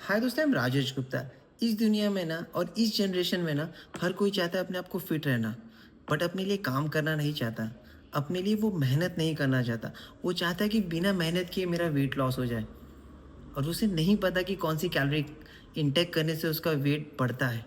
हाय दोस्तों, मैं राजेश गुप्ता। इस दुनिया में ना और इस जनरेशन में ना हर कोई चाहता है अपने आप को फिट रहना, बट अपने लिए काम करना नहीं चाहता। अपने लिए वो मेहनत नहीं करना चाहता। वो चाहता है कि बिना मेहनत किए मेरा वेट लॉस हो जाए, और उसे नहीं पता कि कौन सी कैलोरी इनटेक करने से उसका वेट बढ़ता है।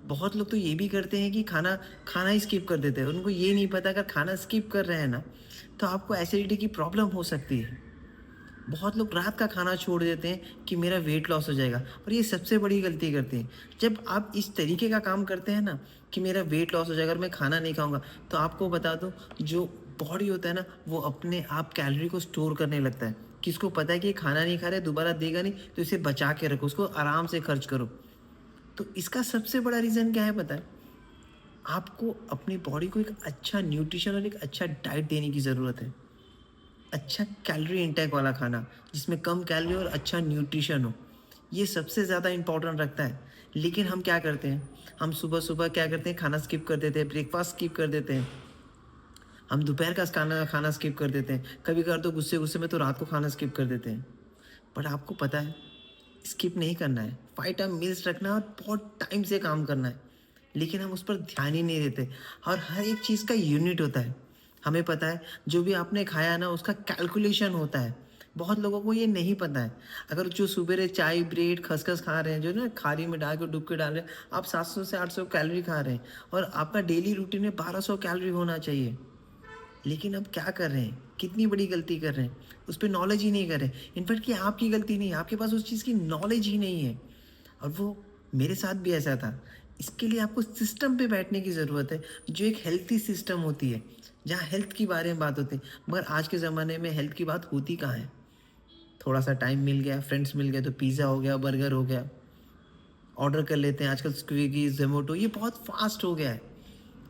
बहुत लोग तो ये भी करते हैं कि खाना खाना ही स्किप कर देते हैं। उनको ये नहीं पता अगर खाना स्किप कर रहे हैं ना, तो आपको एसिडिटी की प्रॉब्लम हो सकती है। बहुत लोग रात का खाना छोड़ देते हैं कि मेरा वेट लॉस हो जाएगा, और ये सबसे बड़ी गलती करते हैं। जब आप इस तरीके का काम करते हैं ना कि मेरा वेट लॉस हो जाएगा और मैं खाना नहीं खाऊंगा, तो आपको बता दूं, जो बॉडी होता है ना वो अपने आप कैलोरी को स्टोर करने लगता है। किसको पता है कि ये खाना नहीं खा रहे, दोबारा देगा नहीं, तो इसे बचा के रखो, उसको आराम से खर्च करो। तो इसका सबसे बड़ा रीज़न क्या है पता है? आपको अपनी बॉडी को एक अच्छा न्यूट्रिशन और एक अच्छा डाइट देने की ज़रूरत है। अच्छा कैलोरी इंटेक वाला खाना, जिसमें कम कैलोरी और अच्छा न्यूट्रिशन हो, ये सबसे ज़्यादा इम्पोर्टेंट रखता है। लेकिन हम क्या करते हैं, हम सुबह-सुबह क्या करते हैं, खाना स्किप कर देते हैं, ब्रेकफ़ास्ट स्किप कर देते हैं। हम दोपहर का खाना खाना स्किप कर देते हैं। कभी-कभार तो गुस्से-गुस्से में तो रात को खाना स्किप कर देते हैं। बट आपको पता है, स्किप नहीं करना है, 5 टाइम मील्स रखना है और बहुत टाइम से काम करना है। लेकिन हम उस पर ध्यान ही नहीं देते, और हर एक चीज़ का यूनिट होता है। हमें पता है जो भी आपने खाया ना उसका कैलकुलेशन होता है। बहुत लोगों को ये नहीं पता है। अगर जो सुबेरे चाय, ब्रेड, खसखस खा रहे हैं, जो ना खारी में डाल के डुबकी डाल रहे हैं, आप 700 से 800 कैलोरी खा रहे हैं, और आपका डेली रूटीन में 1200 कैलोरी होना चाहिए। लेकिन अब क्या कर रहे हैं? कितनी बड़ी गलती कर रहे हैं? उस पे नॉलेज ही नहीं कर रहे। इनफैक्ट ये आपकी गलती नहीं है, आपके पास उस चीज़ की नॉलेज ही नहीं है। और वो मेरे साथ भी ऐसा था। इसके लिए आपको सिस्टम पे बैठने की ज़रूरत है, जो एक हेल्थी सिस्टम होती है, जहाँ हेल्थ के बारे में बात होती है। मगर आज के ज़माने में हेल्थ की बात होती कहाँ है? थोड़ा-सा टाइम मिल गया, फ्रेंड्स मिल गए तो पिज़्ज़ा हो गया, बर्गर हो गया, ऑर्डर कर लेते हैं। आजकल स्विगी, ज़ोमैटो ये बहुत फ़ास्ट हो गया है।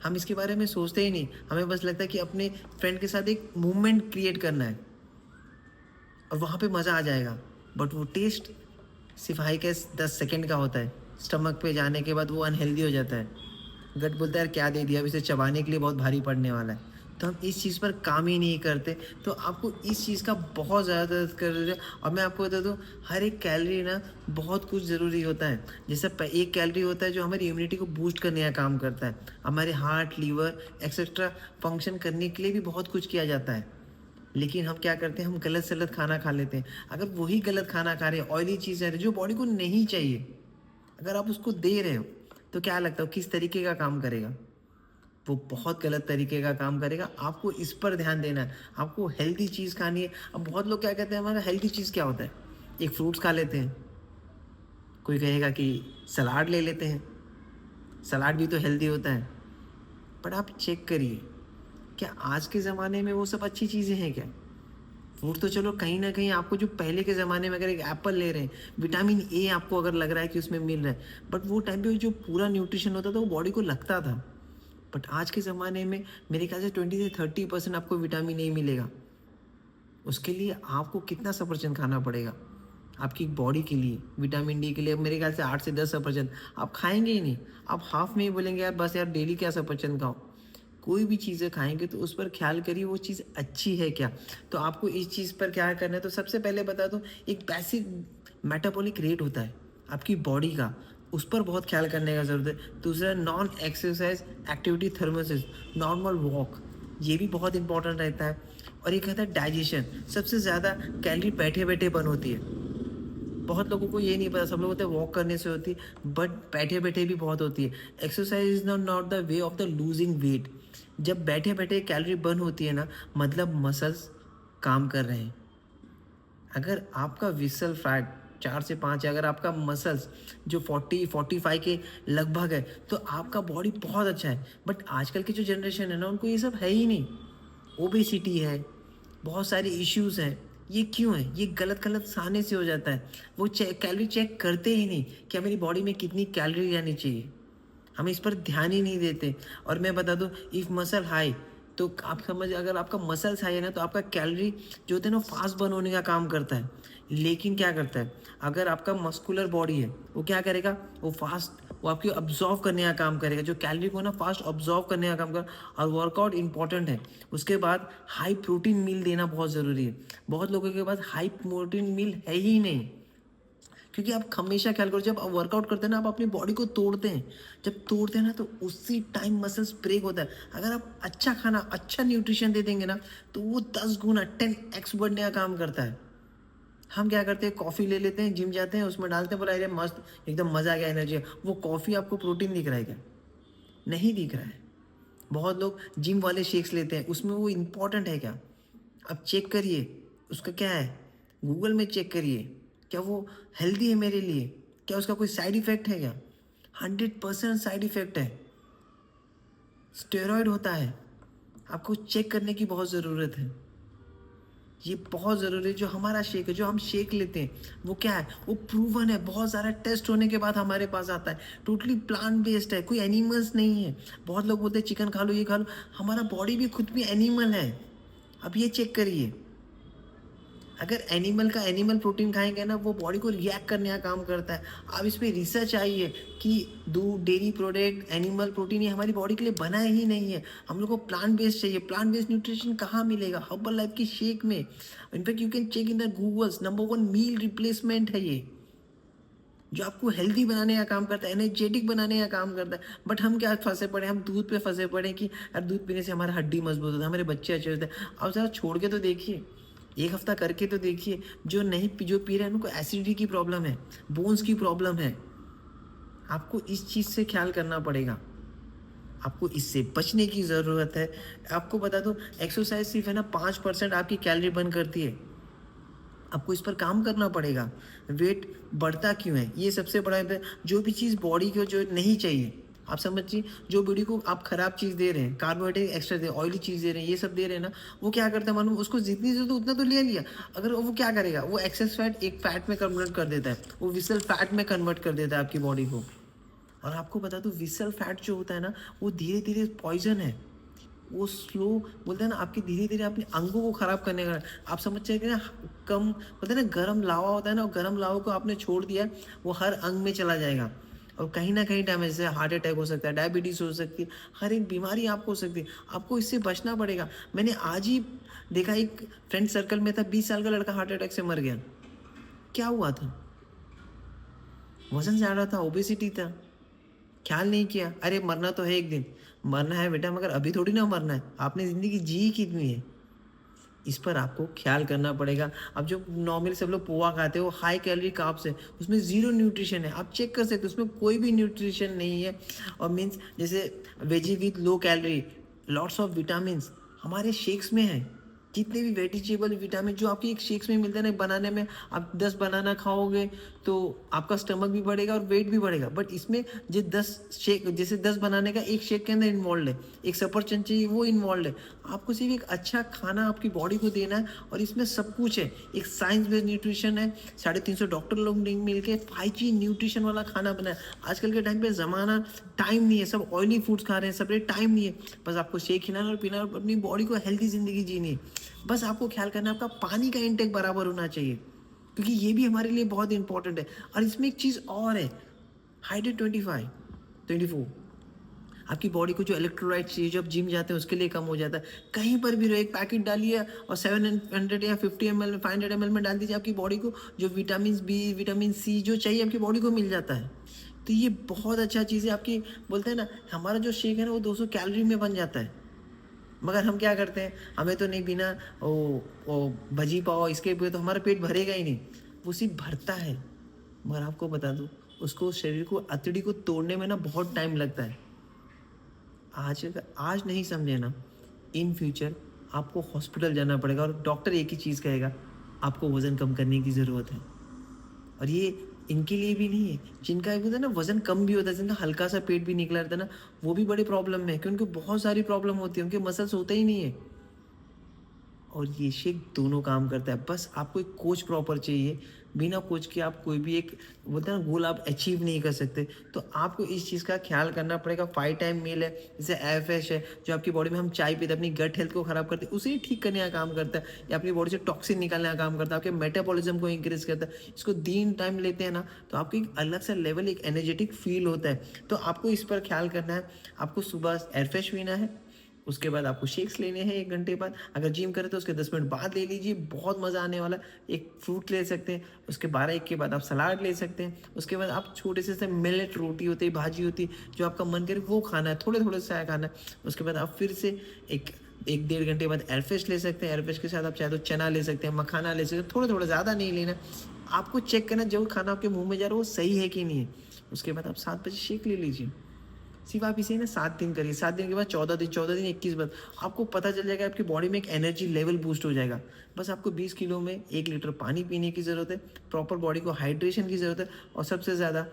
हम इसके बारे में सोचते ही नहीं। हमें बस लगता है कि अपने फ्रेंड के साथ एक मूवमेंट क्रिएट करना है और वहाँ पे मज़ा आ जाएगा। बट वो टेस्ट सिर्फ़ हाई कैस 10 सेकंड का होता है। स्टमक पे जाने के बाद वो अनहेल्दी हो जाता है। गट बोलता है यार क्या दे दिया, अब इसे चबाने के लिए बहुत भारी पड़ने वाला है। तो हम इस चीज़ पर काम ही नहीं करते। तो आपको इस चीज़ का बहुत ज़्यादा कर रहे हैं। और मैं आपको बता दूँ, हर एक कैलोरी ना बहुत कुछ ज़रूरी होता है। जैसे एक कैलोरी होता है जो हमारी इम्यूनिटी को बूस्ट करने का काम करता है। हमारे हार्ट, लीवर एक्सेट्रा फंक्शन करने के लिए भी बहुत कुछ किया जाता है। लेकिन हम क्या करते हैं, हम गलत-सलत खाना खा लेते हैं। अगर वही गलत खाना खा रहे हैं, ऑयली चीज़ें जो बॉडी को नहीं चाहिए, अगर आप उसको दे रहे हो, तो क्या लगता है वो किस तरीके का काम करेगा? वो बहुत गलत तरीके का काम करेगा। आपको इस पर ध्यान देना है। आपको हेल्दी चीज़ खानी है। अब बहुत लोग क्या कहते हैं, हमारा हेल्दी चीज़ क्या होता है? एक फ्रूट्स खा लेते हैं, कोई कहेगा कि सलाद ले लेते हैं। सलाद भी तो हेल्दी होता है। बट आप चेक करिए, क्या आज के ज़माने में वो सब अच्छी चीज़ें हैं क्या? फ्रूट तो चलो कहीं न कहीं आपको, जो पहले के ज़माने में अगर एक एप्पल ले रहे हैं, विटामिन ए आपको अगर लग रहा है कि उसमें मिल रहा है, बट वो टाइम पे जो पूरा न्यूट्रिशन होता था वो बॉडी को लगता था। बट आज के ज़माने में मेरे ख्याल से 20 से 30% आपको विटामिन ए मिलेगा। उसके लिए आपको कितना सफरचंद खाना पड़ेगा? आपकी बॉडी के लिए, विटामिन डी के लिए मेरे ख्याल से 8 से 10 सफरचंद। आप खाएँगे ही नहीं। आप हाफ़ में ही बोलेंगे यार बस यार डेली क्या सफरचंद खाओ। कोई भी चीज़ें खाएँगे तो उस पर ख़्याल करिए वो चीज़ अच्छी है क्या? तो आपको इस चीज़ पर क्या करना है, तो सबसे पहले बता दूँ, एक बेसिक मेटाबॉलिक रेट होता है आपकी बॉडी का, उस पर बहुत ख़्याल करने का ज़रूरत है। दूसरा, non exercise activity thermogenesis, normal walk, ये भी बहुत इम्पोर्टेंट रहता है। और एक आता है डाइजेशन, सबसे ज़्यादा कैलोरी बैठे-बैठे बर्न होती है। बहुत लोगों को ये नहीं पता, सब लोग बोलते हैं वॉक करने से होती है, बट बैठे-बैठे भी बहुत होती है। Exercise is not the way of the losing weight. जब बैठे-बैठे कैलोरी बर्न होती है ना, मतलब मसल्स काम कर रहे हैं। अगर आपका विसल फैट 4 से 5 है, अगर आपका मसल्स जो 40-45 के लगभग है, तो आपका बॉडी बहुत अच्छा है। बट आजकल की जो जनरेशन है ना, उनको ये सब है ही नहीं। ओबेसिटी है, बहुत सारे इश्यूज़ हैं। ये क्यों है? ये गलत-गलत खाने से हो जाता है। वो कैलोरी चेक करते ही नहीं, क्या मेरी बॉडी में कितनी कैलोरी रहनी चाहिए। हम इस पर ध्यान ही नहीं देते। और मैं बता दूँ, इफ़ मसल हाई, तो आप समझ, अगर आपका मसल्स हाई है ना, तो आपका कैलोरी जो होता है ना फास्ट बर्न होने का काम करता है। लेकिन क्या करता है, अगर आपका मस्कुलर बॉडी है, वो क्या करेगा, वो आपकी अब्ज़ॉर्ब करने का काम करेगा, जो कैलोरी को ना फास्ट अब्ज़ॉर्ब करने का काम कर। और वर्कआउट इंपॉर्टेंट है। उसके बाद हाई प्रोटीन मील देना बहुत ज़रूरी है। बहुत लोगों के पास हाई प्रोटीन मील है ही नहीं, क्योंकि आप हमेशा ख्याल करो, जब आप वर्कआउट करते हैं ना, आप अपनी बॉडी को तोड़ते हैं। जब तोड़ते हैं ना, तो उसी टाइम मसल्स ब्रेक होता है। अगर आप अच्छा खाना, अच्छा न्यूट्रिशन दे देंगे ना, तो वो 10 गुना 10x बढ़ने का काम करता है। हम क्या करते हैं, कॉफ़ी ले लेते हैं, जिम जाते हैं, उसमें डालते हैं, बोला अरे मस्त, एकदम मज़ा आ गया, एनर्जी। वो कॉफ़ी आपको प्रोटीन दिख रहा है क्या? नहीं दिख रहा है। बहुत लोग जिम वाले शेक्स लेते हैं, उसमें वो इम्पोर्टेंट है क्या? आप चेक करिए, उसका क्या है? गूगल में चेक करिए, क्या वो हेल्दी है मेरे लिए? क्या उसका कोई साइड इफ़ेक्ट है क्या? 100% साइड इफ़ेक्ट है। स्टेरॉइड होता है। आपको चेक करने की बहुत ज़रूरत है। ये बहुत ज़रूरी है। जो हमारा शेक है, जो हम शेक लेते हैं, वो क्या है? वो प्रूवन है, बहुत सारा टेस्ट होने के बाद हमारे पास आता है। टोटली प्लांट बेस्ड है, कोई एनिमल्स नहीं है। बहुत लोग बोलते हैं चिकन खा लो, ये खा लो। हमारा बॉडी भी खुद भी एनिमल है। अब ये चेक करिए, अगर एनिमल का एनिमल प्रोटीन खाएंगे ना, वो बॉडी को रिएक्ट करने का काम करता है। अब इस पे रिसर्च आई है कि दूध, डेयरी प्रोडक्ट, एनिमल प्रोटीन ये हमारी बॉडी के लिए बना ही नहीं है। हम लोग को प्लांट बेस्ड चाहिए। प्लांट बेस्ड न्यूट्रिशन कहाँ मिलेगा? हर्बल लाइफ की शेक में। In fact you can check in the Googles, number 1 meal replacement है ये, जो आपको हेल्दी बनाने का काम करता है, एनर्जेटिक बनाने का काम करता है। बट हम क्या फंसे पड़े, हम दूध पे फंसे पड़े कि यार दूध पीने से हमारा हड्डी मजबूत होता है, हमारे बच्चे अच्छे होते हैं। अब ज़रा छोड़ के तो देखिए, एक हफ्ता करके तो देखिए। जो पी रहे हैं उनको एसिडिटी की प्रॉब्लम है, बोन्स की प्रॉब्लम है। आपको इस चीज़ से ख्याल करना पड़ेगा। आपको इससे बचने की ज़रूरत है। आपको बता दूं, एक्सरसाइज सिर्फ है ना 5% आपकी कैलोरी बर्न करती है। आपको इस पर काम करना पड़ेगा। वेट बढ़ता क्यों है? ये सबसे बड़ा है। जो भी चीज़ बॉडी को जो नहीं चाहिए, आप समझिए, जो बॉडी को आप खराब चीज़ दे रहे हैं, कार्बोहाइड्रेट एक्स्ट्रा दे, ऑयली चीज़ दे रहे हैं, ये सब दे रहे हैं ना, वो क्या करता है मालूम? उसको जितनी ज़रूरत है उतना तो ले लिया। अगर वो क्या करेगा, वो एक्सेस फैट एक फैट में कन्वर्ट कर देता है, वो विसल फैट में कन्वर्ट कर देता है आपकी बॉडी को। और आपको बता दूं, विसल फैट जो होता है ना, वो धीरे धीरे पॉइजन है। वो स्लो, बोलते हैं ना, आपके धीरे धीरे अपने अंगों को खराब करने का। आप समझ चाहिए ना, कम बोलते हैं ना, गर्म लावा होता है ना, गर्म लावा को आपने छोड़ दिया, वो हर अंग में चला जाएगा। और कहीं ना कहीं डैमेज, जैसे हार्ट अटैक हो सकता है, डायबिटीज़ हो सकती है, हर एक बीमारी आपको हो सकती है। आपको इससे बचना पड़ेगा। मैंने आज ही देखा, एक फ्रेंड सर्कल में था, 20 साल का लड़का हार्ट अटैक से मर गया। क्या हुआ था? वजन ज़्यादा था, ओबेसिटी था। ख्याल नहीं किया, अरे मरना तो है एक दिन। मरना है बेटा, मगर अभी थोड़ी ना मरना है। आपने ज़िंदगी जी ही कितनी है, इस पर आपको ख्याल करना पड़ेगा। अब जो नॉर्मल सब लोग पोहा खाते हैं, वो हाई कैलोरी कार्ब्स है, उसमें ज़ीरो न्यूट्रिशन है। आप चेक कर सकते हो, उसमें कोई भी न्यूट्रिशन नहीं है। और मीन्स जैसे veggie with low calorie, lots of vitamins हमारे शेक्स में है। जितने भी वेजिटेबल विटामिन जो आपके एक शेक्स में मिलते हैं ना, बनाने में आप 10 बनाना खाओगे तो आपका स्टमक भी बढ़ेगा और वेट भी बढ़ेगा। बट इसमें जो 10 शेक, जैसे 10 बनाने का एक शेक के अंदर इन्वॉल्व है, एक सफरचंद चाहिए वो इन्वॉल्व है। आपको सिर्फ एक अच्छा खाना आपकी बॉडी को देना है, और इसमें सब कुछ है। एक साइंस बेस्ड न्यूट्रिशन है, 350 डॉक्टर लोग मिल के 5G न्यूट्रिशन वाला खाना बनाया। आजकल के टाइम पे ज़माना, टाइम नहीं है, सब ऑयली फूड्स खा रहे हैं, सब टाइम नहीं है। बस आपको शेक खिलाना और पीना और अपनी बॉडी को हेल्दी ज़िंदगी जीनी है। बस आपको ख्याल करना है, आपका पानी का इंटेक बराबर होना चाहिए, क्योंकि ये भी हमारे लिए बहुत इंपॉर्टेंट है। और इसमें एक चीज़ और है, हाइड्रेट 24। आपकी बॉडी को जो इलेक्ट्रोलाइट चाहिए, जो आप जिम जाते हैं उसके लिए कम हो जाता है। कहीं पर भी रहो, एक पैकेट डालिए और 700 या 50 ml में, 500 ml में डाल दीजिए, आपकी बॉडी को जो विटामिन बी, विटामिन सी जो चाहिए आपकी बॉडी को मिल जाता है। तो ये बहुत अच्छा चीज़ है आपकी। बोलते हैं ना, हमारा जो शेक है ना, वो 200 कैलोरी में बन जाता है। मगर हम क्या करते हैं, हमें तो नहीं, बिना वो भजी पाव इसके भी तो हमारा पेट भरेगा ही नहीं। वो सिर्फ भरता है, मगर आपको बता दूँ, उसको शरीर को, अतड़ी को तोड़ने में ना बहुत टाइम लगता है। आज नहीं समझे ना, इन फ्यूचर आपको हॉस्पिटल जाना पड़ेगा, और डॉक्टर एक ही चीज़ कहेगा, आपको वज़न कम करने की ज़रूरत है। और ये इनके लिए भी नहीं है, जिनका एक होता है ना वज़न कम भी होता है, जिनका हल्का सा पेट भी निकला रहता है ना, वो भी बड़े प्रॉब्लम में है, क्योंकि उनको बहुत सारी प्रॉब्लम होती है, उनके मसल्स होते ही नहीं है। और ये शेक दोनों काम करता है। बस आपको एक कोच प्रॉपर चाहिए। बिना कोच के आप कोई भी एक, बोलते हैं ना, गोल आप अचीव नहीं कर सकते। तो आपको इस चीज़ का ख्याल करना पड़ेगा। 5 टाइम मील है, जैसे एफएश है, जो आपकी बॉडी में हम चाय पीते हैं, अपनी गट हेल्थ को ख़राब करते हैं, उसे ही ठीक करने का काम करता है, या अपनी बॉडी से टॉक्सिन निकालने का काम करता है, आपके मेटाबॉलिज्म को इंक्रीज करता है। इसको 3 टाइम लेते हैं ना, तो आपको एक अलग सा लेवल, एक एनर्जेटिक फील होता है। तो आपको इस पर ख्याल करना है। आपको सुबह एयरफ्रेश पीना है, उसके बाद आपको शेक्स लेने हैं 1 घंटे बाद। अगर जिम करें तो उसके 10 मिनट बाद ले लीजिए, बहुत मज़ा आने वाला है। एक फ्रूट ले सकते हैं, उसके 12-1 के बाद आप सलाद ले सकते हैं। उसके बाद आप छोटे से मिलेट रोटी होती है, भाजी होती है, जो आपका मन करे वो खाना है, थोड़े-थोड़े सा खाना है। उसके बाद आप फिर से एक 1 डेढ़ घंटे बाद एयरफ्रेश ले सकते हैं। एयरफ्रेश के साथ आप चाहे तो चना ले सकते हैं, मखाना ले सकते हैं, थोड़ा-थोड़ा, ज़्यादा नहीं लेना। आपको चेक करना जो खाना आपके मुँह में जा रहा है वो सही है कि नहीं है। उसके बाद आप 7 बजे शेक ले लीजिए। सिर्फ आप इसे ना 7 दिन करिए, 7 दिन के बाद 14 दिन, 14 दिन 21 बाद आपको पता चल जाएगा, आपकी बॉडी में एक एनर्जी लेवल बूस्ट हो जाएगा। बस आपको 20 किलो में 1 लीटर पानी पीने की ज़रूरत है, प्रॉपर बॉडी को हाइड्रेशन की ज़रूरत है और सबसे ज़्यादा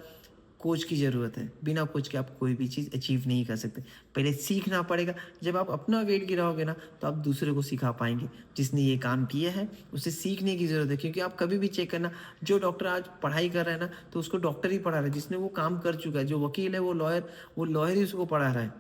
कोच की ज़रूरत है। बिना कोच के आप कोई भी चीज़ अचीव नहीं कर सकते। पहले सीखना पड़ेगा, जब आप अपना वेट गिराओगे ना, तो आप दूसरे को सिखा पाएँगे। जिसने ये काम किया है, उसे सीखने की ज़रूरत है, क्योंकि आप कभी भी चेक करना, जो डॉक्टर आज पढ़ाई कर रहा है ना, तो उसको डॉक्टर ही पढ़ा रहा है, जिसने वो काम कर चुका है। जो वकील है, वो लॉयर ही उसको पढ़ा रहा है।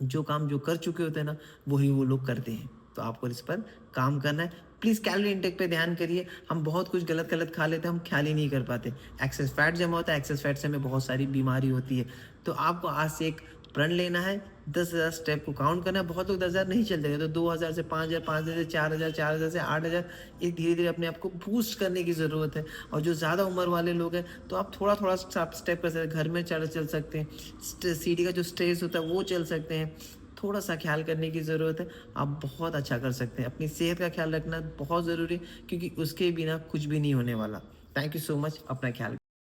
जो काम जो कर चुके होते हैं ना, वही वो लोग करते हैं। तो आपको इस पर काम करना है। प्लीज़ कैलोरी इंटेक पे ध्यान करिए। हम बहुत कुछ गलत-गलत खा लेते हैं, हम ख़्याल ही नहीं कर पाते। एक्सेस फैट जमा होता है, एक्सेस फैट से हमें बहुत सारी बीमारी होती है। तो आपको आज से एक प्रण लेना है, 10,000 स्टेप को काउंट करना है। बहुत लोग 10,000 नहीं चलते हैं, तो 2,000 से 5,000, 5,000 से 4,000, 4,000 से 8,000, ये धीरे-धीरे अपने आप को बूस्ट करने की ज़रूरत है। और जो ज़्यादा उम्र वाले लोग हैं, तो आप थोड़ा-थोड़ा स्टेप कर सकते हैं। घर में चल सकते हैं। सीढ़ी का जो स्टेयर्स होता है, वो चल सकते हैं। थोड़ा-सा ख़्याल करने की ज़रूरत है, आप बहुत अच्छा कर सकते हैं। अपनी सेहत का ख़्याल रखना बहुत ज़रूरी है, क्योंकि उसके बिना कुछ भी नहीं होने वाला। थैंक यू सो मच, अपना ख़्याल